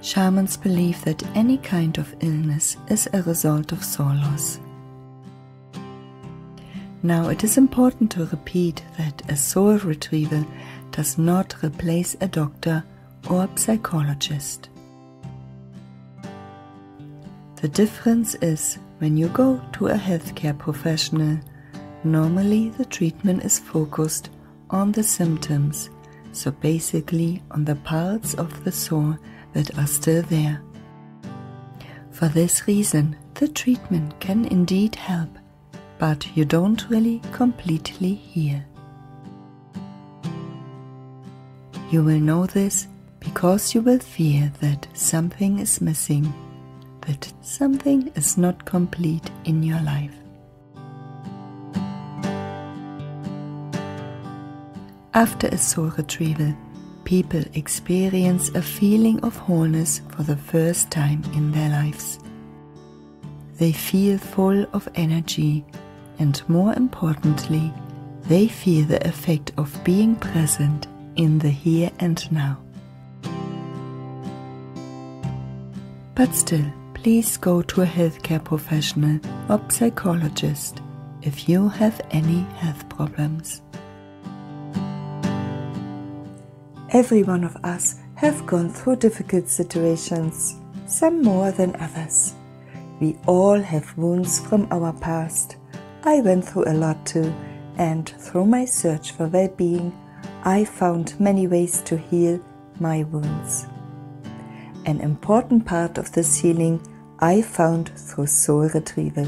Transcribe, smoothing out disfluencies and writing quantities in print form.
Shamans believe that any kind of illness is a result of soul loss. Now, it is important to repeat that a soul retrieval does not replace a doctor or psychologist. The difference is when you go to a healthcare professional, normally the treatment is focused on the symptoms, so basically on the parts of the soul that are still there. For this reason, the treatment can indeed help, but you don't really completely heal. You will know this because you will feel that something is missing, that something is not complete in your life. After a soul retrieval, people experience a feeling of wholeness for the first time in their lives. They feel full of energy, and more importantly, they feel the effect of being present in the here and now. But still, please go to a healthcare professional or psychologist if you have any health problems. Every one of us have gone through difficult situations, some more than others. We all have wounds from our past. I went through a lot too, and through my search for well-being, I found many ways to heal my wounds. An important part of this healing I found through soul retrieval.